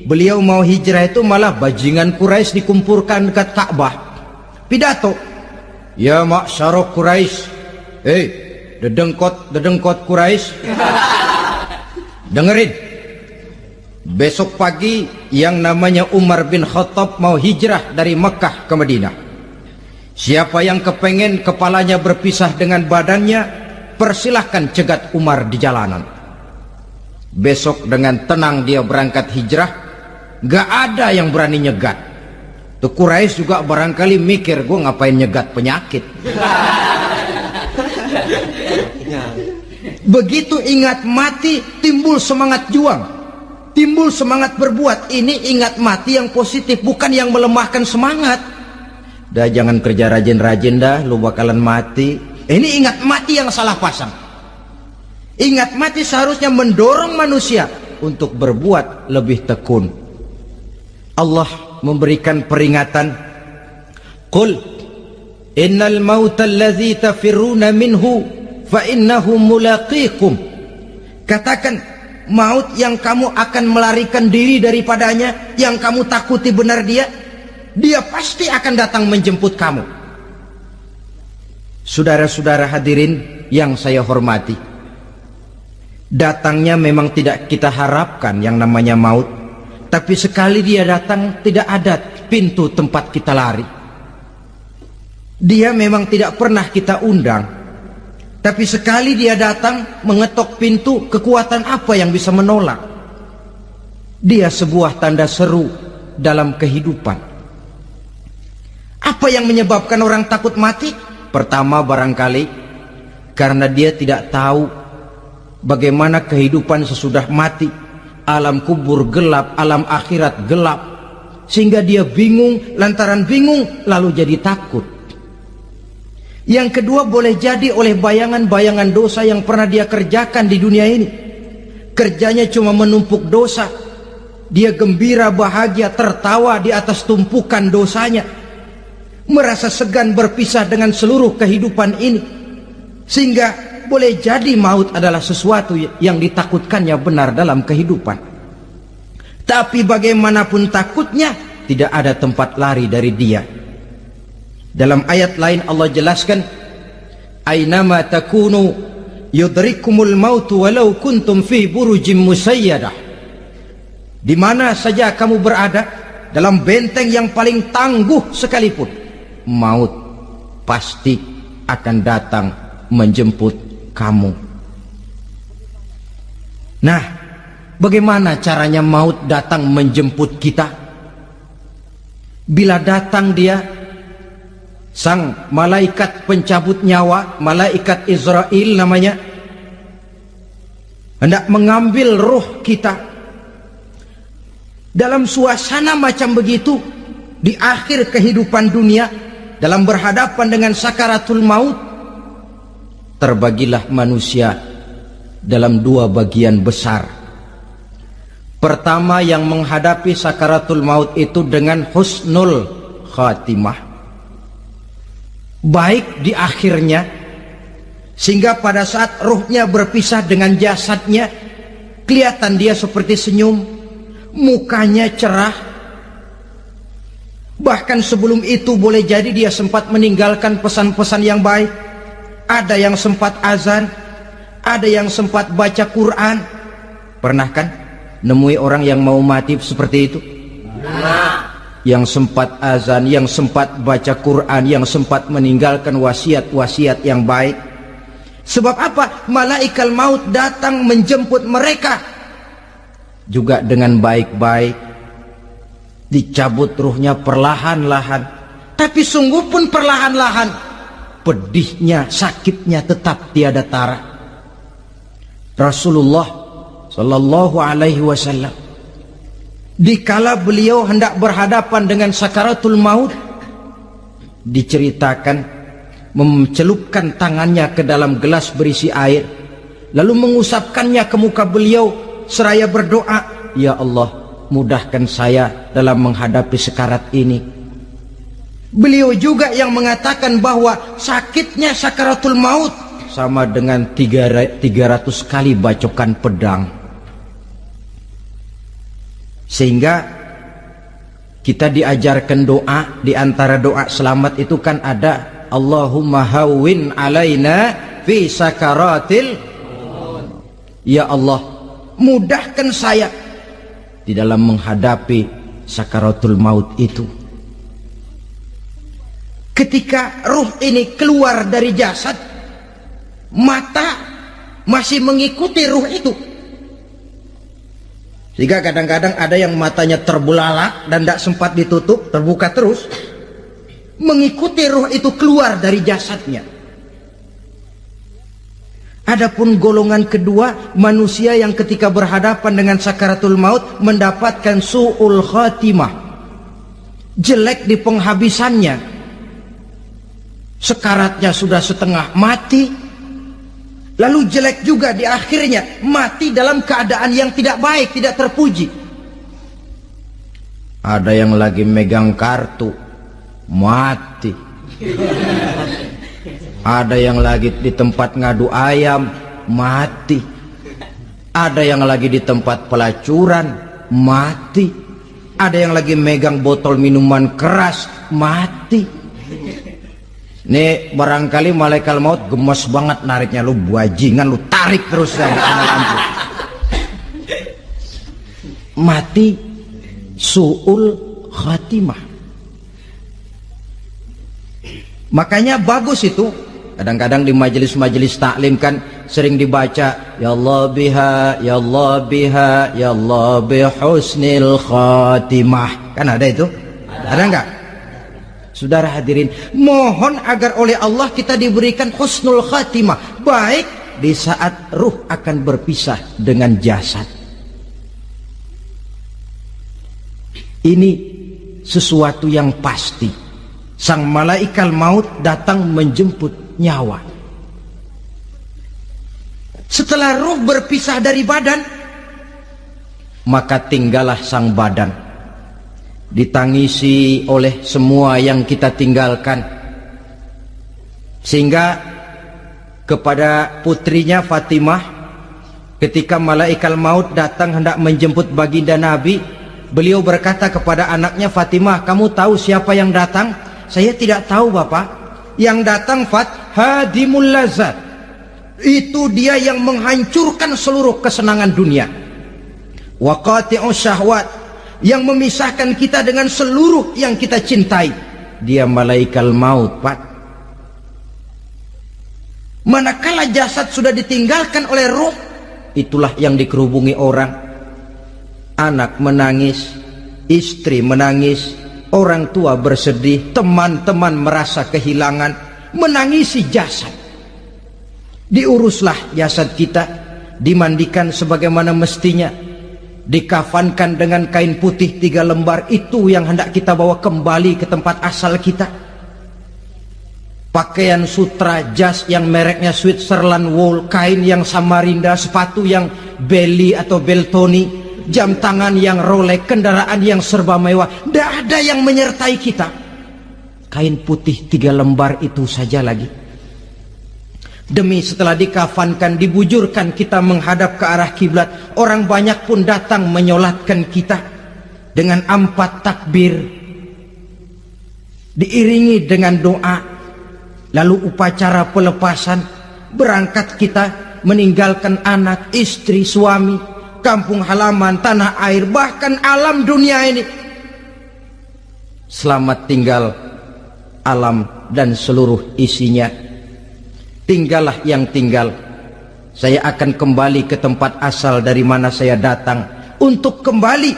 Speaker 1: beliau mau hijrah itu malah bajingan Quraisy dikumpulkan dekat Ka'bah. Pidato, ya ma'syarah Quraisy, dedengkot Quraisy, dengerin, besok pagi yang namanya Umar bin Khattab mau hijrah dari Mekah ke Madinah. Siapa yang kepengen kepalanya berpisah dengan badannya, persilahkan cegat Umar di jalanan. Besok dengan tenang dia berangkat hijrah, gak ada yang berani nyegat. Tuh Quraisy juga barangkali mikir, gue ngapain nyegat penyakit. Begitu ingat mati, timbul semangat juang, timbul semangat berbuat. Ini ingat mati yang positif, bukan yang melemahkan semangat. Dah jangan kerja rajin-rajin dah, lu bakalan mati. Ini ingat mati yang salah pasang. Ingat mati seharusnya mendorong manusia untuk berbuat lebih tekun. Allah memberikan peringatan, qul innal mauta allazi tafirruna minhu fa innahu mulaqikum. Katakan, maut yang kamu akan melarikan diri daripadanya, yang kamu takuti benar dia pasti akan datang menjemput kamu. Saudara-saudara hadirin yang saya hormati, datangnya memang tidak kita harapkan yang namanya maut, tapi sekali dia datang tidak ada pintu tempat kita lari. Dia memang tidak pernah kita undang, tapi sekali dia datang mengetok pintu, kekuatan apa yang bisa menolak? Dia sebuah tanda seru dalam kehidupan. Apa yang menyebabkan orang takut mati? Pertama barangkali karena dia tidak tahu bagaimana kehidupan sesudah mati. Alam kubur gelap, alam akhirat gelap, sehingga dia bingung. Lantaran bingung lalu jadi takut. Yang kedua boleh jadi oleh bayangan-bayangan dosa yang pernah dia kerjakan di dunia ini. Kerjanya cuma menumpuk dosa. Dia gembira, bahagia, tertawa di atas tumpukan dosanya, merasa segan berpisah dengan seluruh kehidupan ini, sehingga boleh jadi maut adalah sesuatu yang ditakutkannya benar dalam kehidupan. Tapi bagaimanapun takutnya, tidak ada tempat lari dari dia. Dalam ayat lain Allah jelaskan, ainama takunu yudrikumul mautu walau kuntum fi burujim musayyadah. Di mana saja kamu berada, dalam benteng yang paling tangguh sekalipun, maut pasti akan datang menjemput kamu. Nah, bagaimana caranya maut datang menjemput kita? Bila datang dia, sang malaikat pencabut nyawa, malaikat Israel namanya, hendak mengambil ruh kita. dalam suasana macam begitu, di akhir kehidupan dunia, dalam berhadapan dengan sakaratul maut, terbagilah manusia dalam dua bagian besar. Pertama, yang menghadapi sakaratul maut itu dengan husnul khatimah, baik di akhirnya, sehingga pada saat ruhnya berpisah dengan jasadnya, kelihatan dia seperti senyum, mukanya cerah. Bahkan sebelum itu boleh jadi dia sempat meninggalkan pesan-pesan yang baik. Ada yang sempat azan, ada yang sempat baca Quran. Pernah kan nemui orang yang mau mati seperti itu? Yang sempat azan, yang sempat baca Quran, yang sempat meninggalkan wasiat-wasiat yang baik. Sebab apa? Malaikat maut datang menjemput mereka juga dengan baik-baik, dicabut ruhnya perlahan-lahan, tapi sungguh pun perlahan-lahan. Pedihnya, sakitnya tetap tiada tara. Rasulullah Sallallahu Alaihi Wasallam, dikala beliau hendak berhadapan dengan sakaratul maut, diceritakan mencelupkan tangannya ke dalam gelas berisi air, lalu mengusapkannya ke muka beliau seraya berdoa, "Ya Allah, mudahkan saya dalam menghadapi sekarat ini." Beliau juga yang mengatakan bahwa sakitnya sakaratul maut sama dengan 300 kali bacokan pedang. Sehingga kita diajarkan doa, di antara doa selamat itu kan ada Allahumma hawwin alaina fi sakaratil, ya Allah, mudahkan saya di dalam menghadapi sakaratul maut itu. Ketika ruh ini keluar dari jasad, mata masih mengikuti ruh itu. Sehingga kadang-kadang ada yang matanya terbelalak dan tidak sempat ditutup, terbuka terus, mengikuti ruh itu keluar dari jasadnya. Adapun golongan kedua, manusia yang ketika berhadapan dengan sakaratul maut mendapatkan su'ul khatimah, jelek di penghabisannya. Sekaratnya sudah setengah mati, lalu jelek juga di akhirnya, mati dalam keadaan yang tidak baik, tidak terpuji. Ada yang lagi megang kartu, mati. Ada yang lagi di tempat ngadu ayam, mati. Ada yang lagi di tempat pelacuran, mati. Ada yang lagi megang botol minuman keras, mati. Nih barangkali malaikat maut gemes banget nariknya, lu bajingan, lu tarik terus ya, mati su'ul khatimah. Makanya bagus itu, kadang-kadang di majelis-majelis taklim kan sering dibaca, ya Allah biha, ya Allah biha, ya Allah bihusnil khatimah. Kan ada itu? Ada enggak? Saudara hadirin, mohon agar oleh Allah kita diberikan husnul khatimah, baik di saat ruh akan berpisah dengan jasad. Ini sesuatu yang pasti. Sang malaikat maut datang menjemput nyawa. Setelah ruh berpisah dari badan, maka tinggallah sang badan, ditangisi oleh semua yang kita tinggalkan. Sehingga kepada putrinya Fatimah, ketika malaikat maut datang hendak menjemput baginda Nabi, beliau berkata kepada anaknya, Fatimah, kamu tahu siapa yang datang? Saya tidak tahu, Bapak. Yang datang hadimul lazat, itu dia yang menghancurkan seluruh kesenangan dunia, wa qati'us syahwat, yang memisahkan kita dengan seluruh yang kita cintai. Dia malaikat maut, Pak. Manakala jasad sudah ditinggalkan oleh ruh, itulah yang dikerubungi orang. Anak menangis, istri menangis, orang tua bersedih, teman-teman merasa kehilangan, menangisi jasad. Diuruslah jasad kita, dimandikan sebagaimana mestinya, dikafankan dengan kain putih 3 lembar, itu yang hendak kita bawa kembali ke tempat asal kita. Pakaian sutra, jas yang mereknya Switzerland wool, kain yang Samarinda, sepatu yang Belly atau Beltoni, jam tangan yang Rolex, kendaraan yang serba mewah, tidak ada yang menyertai kita. Kain putih 3 lembar itu saja lagi. Demi setelah dikafankan, dibujurkan kita menghadap ke arah kiblat, orang banyak pun datang menyolatkan kita dengan 4 takbir, diiringi dengan doa. Lalu upacara pelepasan, berangkat kita meninggalkan anak, istri, suami, kampung halaman, tanah air, bahkan alam dunia ini. Selamat tinggal alam dan seluruh isinya. Tinggallah yang tinggal. Saya akan kembali ke tempat asal dari mana saya datang, untuk kembali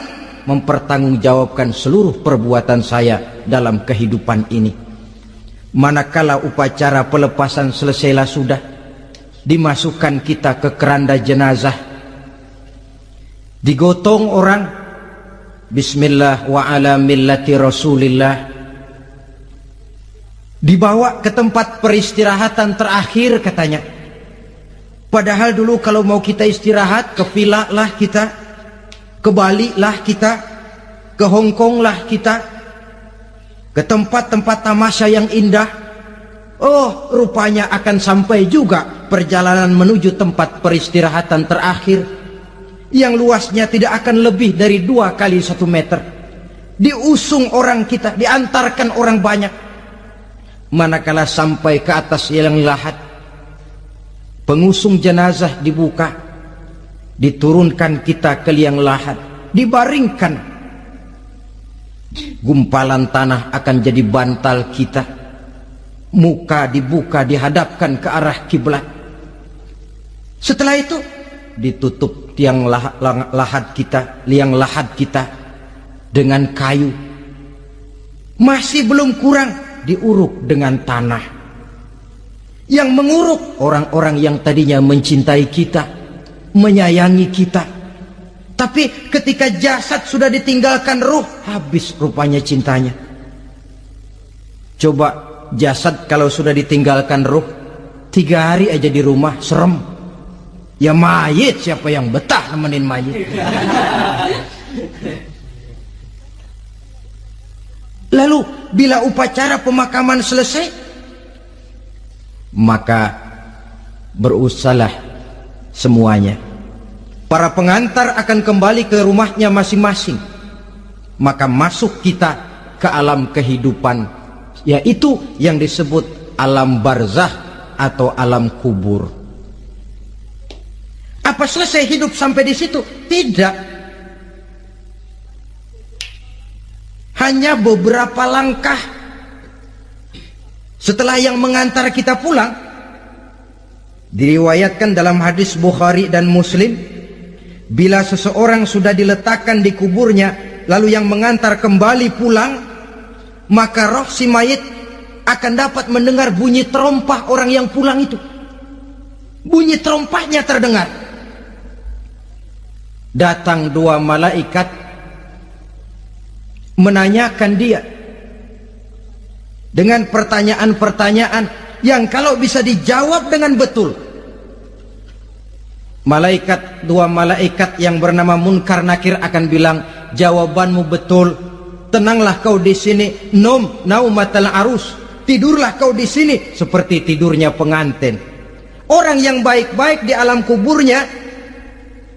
Speaker 1: mempertanggungjawabkan seluruh perbuatan saya dalam kehidupan ini. Manakala upacara pelepasan selesailah sudah, dimasukkan kita ke keranda jenazah, digotong orang, bismillah wa ala millati rasulillah, dibawa ke tempat peristirahatan terakhir katanya. Padahal dulu kalau mau kita istirahat, ke villa lah kita, ke Bali lah kita, ke Hong Kong lah kita, ke tempat-tempat tamasya yang indah. Oh, rupanya akan sampai juga perjalanan menuju tempat peristirahatan terakhir, yang luasnya tidak akan lebih dari 2 kali 1 meter. Diusung orang kita, diantarkan orang banyak. Manakala sampai ke atas liang lahat, pengusung jenazah dibuka, diturunkan kita ke liang lahat, dibaringkan. Gumpalan tanah akan jadi bantal kita, muka dibuka, dihadapkan ke arah kiblat. Setelah itu ditutup liang lahat kita dengan kayu. Masih belum kurang, diuruk dengan tanah. Yang menguruk orang-orang yang tadinya mencintai kita, menyayangi kita. Tapi ketika jasad sudah ditinggalkan ruh, habis rupanya cintanya. Coba jasad kalau sudah ditinggalkan ruh, 3 hari aja di rumah, serem. Ya mayit, siapa yang betah nemenin mayit? Lalu bila upacara pemakaman selesai, maka berusahalah semuanya. Para pengantar akan kembali ke rumahnya masing-masing. Maka masuk kita ke alam kehidupan, yaitu yang disebut alam barzakh atau alam kubur. Apa selesai hidup sampai di situ? Tidak. Hanya beberapa langkah setelah yang mengantar kita pulang. Diriwayatkan dalam hadis Bukhari dan Muslim, bila seseorang sudah diletakkan di kuburnya, lalu yang mengantar kembali pulang, maka roh si mayit akan dapat mendengar bunyi terompah orang yang pulang itu. Bunyi terompahnya terdengar. Datang 2 malaikat menanyakan dia dengan pertanyaan-pertanyaan yang kalau bisa dijawab dengan betul. 2 malaikat yang bernama Munkar Nakir akan bilang, jawabanmu betul, tenanglah kau di sini, naumatal arus, tidurlah kau di sini seperti tidurnya pengantin. Orang yang baik-baik di alam kuburnya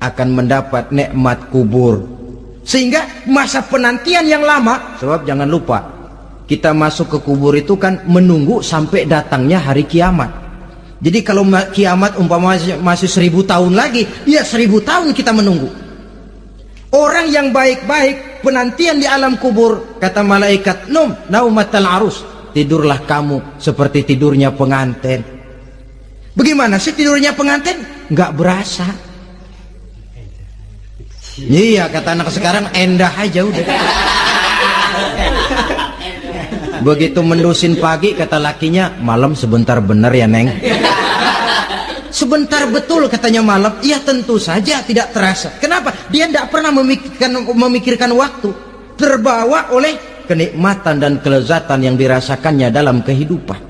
Speaker 1: akan mendapat nikmat kubur. Sehingga masa penantian yang lama, sebab jangan lupa, kita masuk ke kubur itu kan menunggu sampai datangnya hari kiamat. Jadi kalau kiamat umpama masih 1000 tahun lagi, ya 1000 tahun kita menunggu. Orang yang baik-baik penantian di alam kubur, kata malaikat, naumatal arus, tidurlah kamu seperti tidurnya pengantin. Bagaimana sih tidurnya pengantin? Nggak berasa. Iya, kata anak sekarang, endah aja udah. Begitu mendusin pagi, kata lakinya, malam sebentar bener ya Neng. sebentar betul katanya malam. Ya tentu saja tidak terasa. Kenapa? Dia tidak pernah memikirkan waktu. Terbawa oleh kenikmatan dan kelezatan yang dirasakannya dalam kehidupan.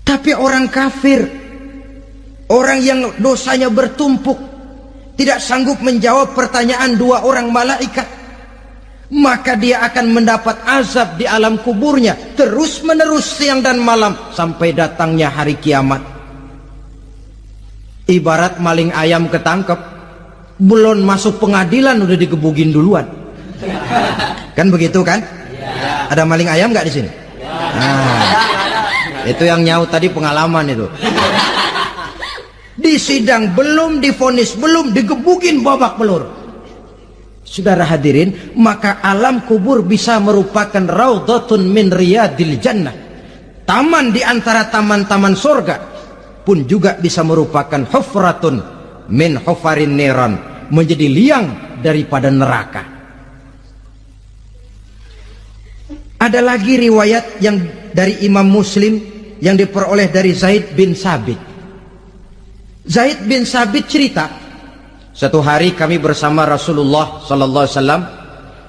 Speaker 1: Tapi orang kafir, orang yang dosanya bertumpuk, tidak sanggup menjawab pertanyaan dua orang malaikat, maka dia akan mendapat azab di alam kuburnya terus menerus siang dan malam sampai datangnya hari kiamat. Ibarat maling ayam ketangkep, belum masuk pengadilan udah digebugin duluan. Kan begitu kan? Ada maling ayam nggak di sini? Nah, itu yang nyaut tadi pengalaman itu. Di sidang belum divonis, belum digebugin babak belur. Saudara hadirin, maka alam kubur bisa merupakan raudhatun min riyadil jannah, taman di antara taman-taman surga, pun juga bisa merupakan hufratun min hufarin niran, menjadi liang daripada neraka. Ada lagi riwayat yang dari Imam Muslim yang diperoleh dari Zaid bin Sabit. Zaid bin Sabit cerita, satu hari kami bersama Rasulullah sallallahu alaihi wasallam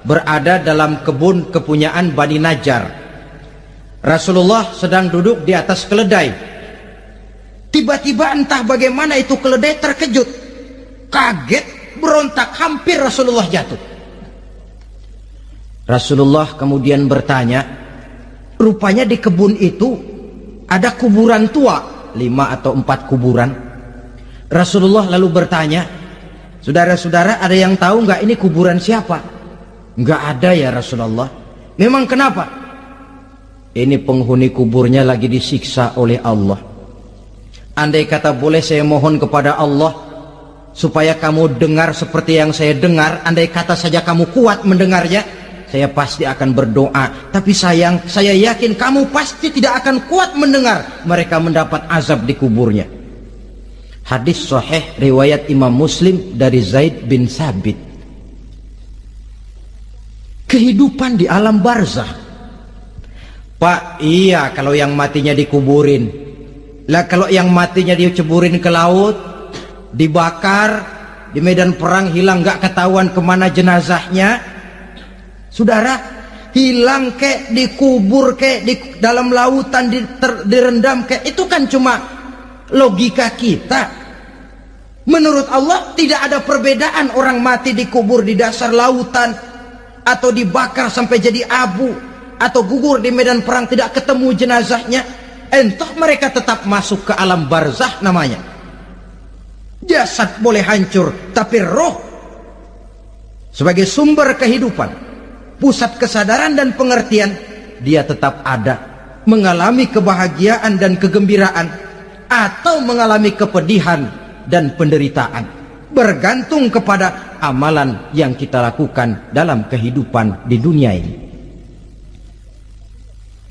Speaker 1: berada dalam kebun kepunyaan Bani Najjar. Rasulullah sedang duduk di atas keledai. Tiba-tiba entah bagaimana itu keledai terkejut, kaget, berontak, hampir Rasulullah jatuh. Rasulullah kemudian bertanya, rupanya di kebun itu ada kuburan tua, 5 atau 4 kuburan. Rasulullah lalu bertanya, saudara-saudara ada yang tahu nggak ini kuburan siapa? Nggak ada ya Rasulullah. Memang kenapa? Ini penghuni kuburnya lagi disiksa oleh Allah. Andai kata boleh saya mohon kepada Allah supaya kamu dengar seperti yang saya dengar, andai kata saja kamu kuat mendengarnya, saya pasti akan berdoa. Tapi sayang, saya yakin kamu pasti tidak akan kuat mendengar mereka mendapat azab di kuburnya. Hadis sahih riwayat Imam Muslim dari Zaid bin Sabit. Kehidupan di alam barzah. Pak, iya kalau yang matinya dikuburin. Lah kalau yang matinya diceburin ke laut, dibakar, di medan perang hilang gak ketahuan kemana jenazahnya. Saudara, hilang kek, dikubur kek, di dalam lautan direndam kek, itu kan cuma logika kita. Menurut Allah tidak ada perbedaan orang mati dikubur di dasar lautan atau dibakar sampai jadi abu atau gugur di medan perang tidak ketemu jenazahnya. Entah mereka tetap masuk ke alam barzah namanya. Jasad boleh hancur, tapi roh sebagai sumber kehidupan, pusat kesadaran dan pengertian, dia tetap ada, mengalami kebahagiaan dan kegembiraan atau mengalami kepedihan dan penderitaan, bergantung kepada amalan yang kita lakukan dalam kehidupan di dunia ini.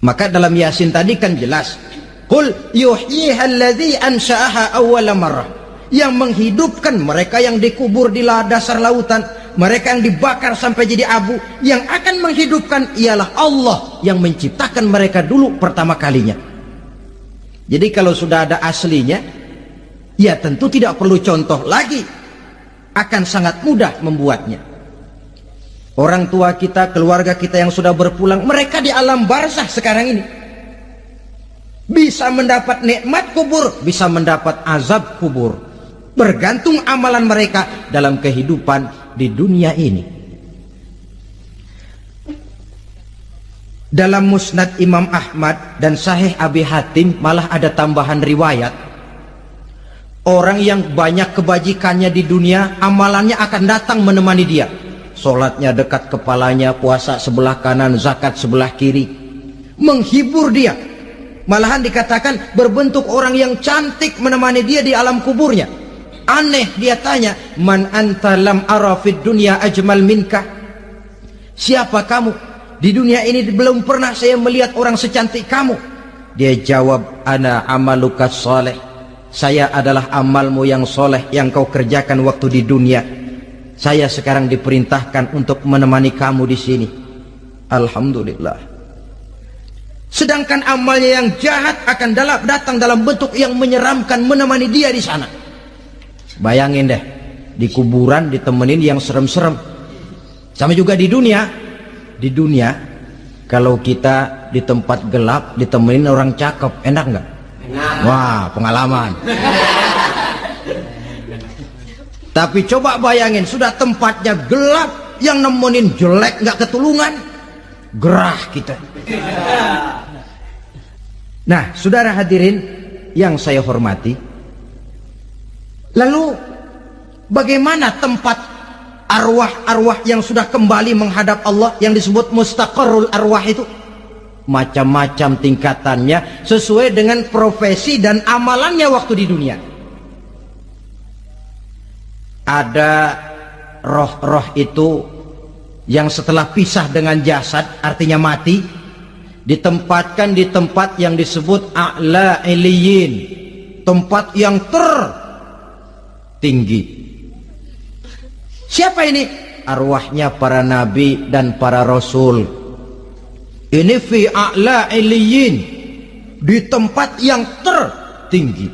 Speaker 1: Maka dalam Yasin tadi kan jelas, qul yuhyiha alladzi ansha'aha awwala marrah, yang menghidupkan mereka yang dikubur di dasar lautan, mereka yang dibakar sampai jadi abu, yang akan menghidupkan ialah Allah yang menciptakan mereka dulu pertama kalinya. Jadi kalau sudah ada aslinya, ya tentu tidak perlu contoh lagi, akan sangat mudah membuatnya. Orang tua kita, keluarga kita yang sudah berpulang, mereka di alam barzah sekarang ini bisa mendapat nikmat kubur, bisa mendapat azab kubur, bergantung amalan mereka dalam kehidupan di dunia ini. Dalam Musnad Imam Ahmad dan Sahih Abi Hatim malah ada tambahan riwayat, orang yang banyak kebajikannya di dunia, amalannya akan datang menemani dia. Sholatnya dekat kepalanya, puasa sebelah kanan, zakat sebelah kiri, menghibur dia. Malahan dikatakan berbentuk orang yang cantik menemani dia di alam kuburnya. Aneh, dia tanya, man anta lam ara fid dunya ajmal minka, siapa kamu? Di dunia ini belum pernah saya melihat orang secantik kamu. Dia jawab, ana amaluka soleh, saya adalah amalmu yang soleh yang kau kerjakan waktu di dunia. Saya sekarang diperintahkan untuk menemani kamu di sini. Alhamdulillah. Sedangkan amalnya yang jahat akan datang dalam bentuk yang menyeramkan menemani dia di sana. Bayangin deh, di kuburan ditemenin yang serem-serem. Sama juga di dunia. Di dunia, kalau kita di tempat gelap ditemenin orang cakep, enak nggak? Wah, pengalaman. Tapi coba bayangin, sudah tempatnya gelap, yang nemenin jelek nggak ketulungan, gerah kita. Nah, saudara hadirin yang saya hormati, lalu bagaimana tempat arwah-arwah yang sudah kembali menghadap Allah yang disebut mustaqarrul arwah itu? Macam-macam tingkatannya sesuai dengan profesi dan amalannya waktu di dunia. Ada roh-roh itu yang setelah pisah dengan jasad, artinya mati, ditempatkan di tempat yang disebut a'la iliyin, tempat yang tertinggi. Siapa ini? Arwahnya para nabi dan para rasul. Ini fi a'la iliyin, di tempat yang tertinggi.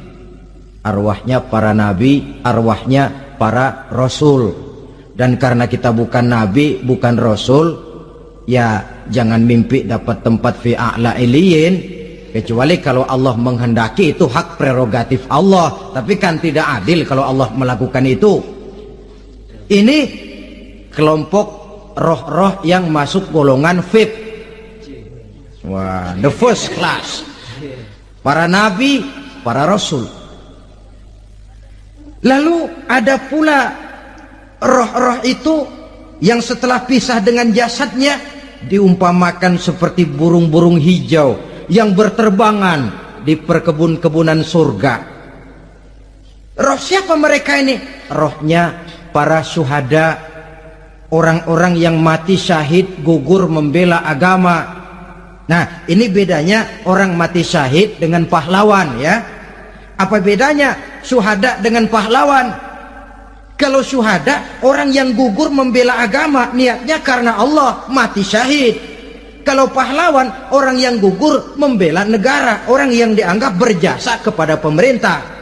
Speaker 1: Arwahnya para nabi, arwahnya para rasul. Dan karena kita bukan nabi, bukan rasul, ya jangan mimpi dapat tempat fi a'la iliyin, kecuali kalau Allah menghendaki. Itu hak prerogatif Allah, tapi kan tidak adil kalau Allah melakukan itu. Ini kelompok roh-roh yang masuk golongan VIP. Wah, the first class. Para nabi, para rasul. Lalu ada pula roh-roh itu yang setelah pisah dengan jasadnya diumpamakan seperti burung-burung hijau yang berterbangan di perkebun-kebunan surga. Roh siapa mereka ini? Rohnya para syuhada, orang-orang yang mati syahid gugur membela agama. Nah, ini bedanya orang mati syahid dengan pahlawan, ya. Apa bedanya syuhada dengan pahlawan? Kalau syuhada, orang yang gugur membela agama, niatnya karena Allah, mati syahid. Kalau pahlawan, orang yang gugur membela negara, orang yang dianggap berjasa kepada pemerintah.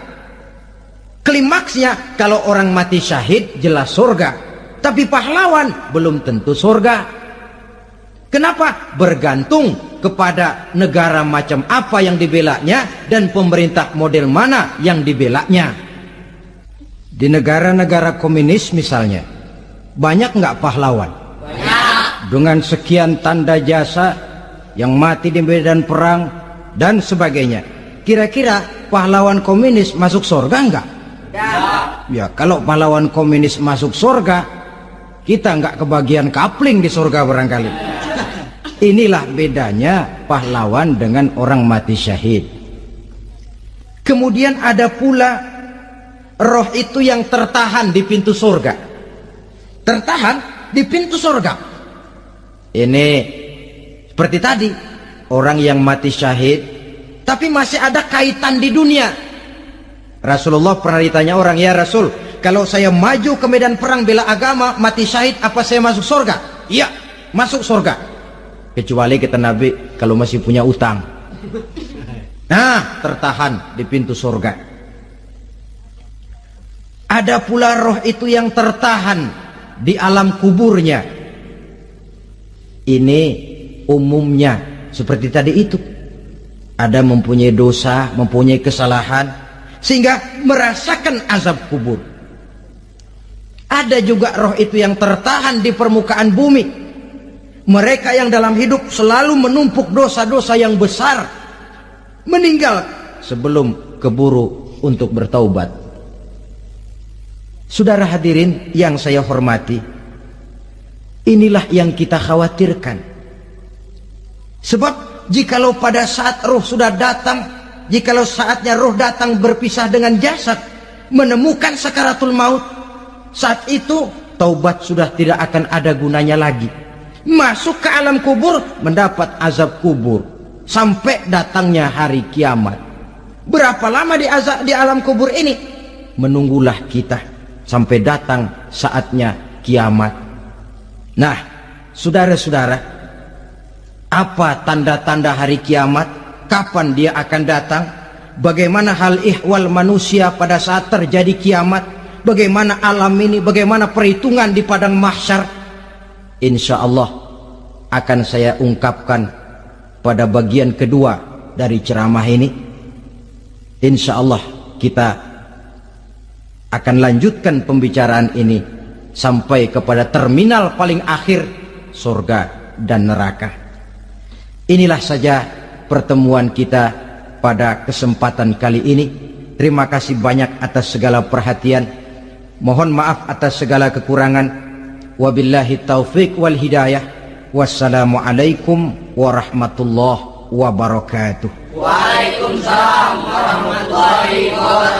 Speaker 1: Klimaksnya, kalau orang mati syahid jelas surga, tapi pahlawan belum tentu surga. Kenapa? Bergantung kepada negara macam apa yang dibelanya dan pemerintah model mana yang dibelanya. Di negara-negara komunis misalnya, banyak nggak pahlawan? Banyak. Dengan sekian tanda jasa yang mati di medan perang dan sebagainya. Kira-kira pahlawan komunis masuk surga enggak? Ya, kalau pahlawan komunis masuk surga, kita nggak kebagian kapling di surga barangkali. Inilah bedanya pahlawan dengan orang mati syahid. Kemudian ada pula roh itu yang tertahan di pintu surga. Tertahan di pintu surga. Ini seperti tadi, orang yang mati syahid tapi masih ada kaitan di dunia. Rasulullah pernah ditanya orang, ya Rasul, kalau saya maju ke medan perang bela agama, mati syahid, apa saya masuk surga? Iya, masuk surga. Kecuali kata Nabi, kalau masih punya utang. Nah, tertahan di pintu surga. Ada pula roh itu yang tertahan di alam kuburnya. Ini umumnya seperti tadi itu. Ada mempunyai dosa, mempunyai kesalahan, sehingga merasakan azab kubur. Ada juga roh itu yang tertahan di permukaan bumi. Mereka yang dalam hidup selalu menumpuk dosa-dosa yang besar, meninggal sebelum keburu untuk bertaubat. Saudara hadirin yang saya hormati, inilah yang kita khawatirkan. Sebab jikalau pada saat roh sudah datang, jikalau saatnya roh datang berpisah dengan jasad, menemukan sakaratul maut, saat itu taubat sudah tidak akan ada gunanya lagi. Masuk ke alam kubur, mendapat azab kubur sampai datangnya hari kiamat. Berapa lama di alam kubur ini? Menunggulah kita sampai datang saatnya kiamat. Nah, saudara-saudara, Apa tanda-tanda hari kiamat? Kapan dia akan datang? Bagaimana hal ihwal manusia pada saat terjadi kiamat? Bagaimana alam ini? Bagaimana perhitungan di padang mahsyar? Insya Allah akan saya ungkapkan pada bagian kedua dari ceramah ini. Insya Allah kita akan lanjutkan pembicaraan ini sampai kepada terminal paling akhir, surga dan neraka. Inilah saja pertemuan kita pada kesempatan kali ini. Terima kasih banyak atas segala perhatian. Mohon maaf atas segala kekurangan. Wabillahi taufiq wal hidayah. Wassalamualaikum warahmatullahi wabarakatuh.
Speaker 2: Waalaikumsalam warahmatullahi wabarakatuh.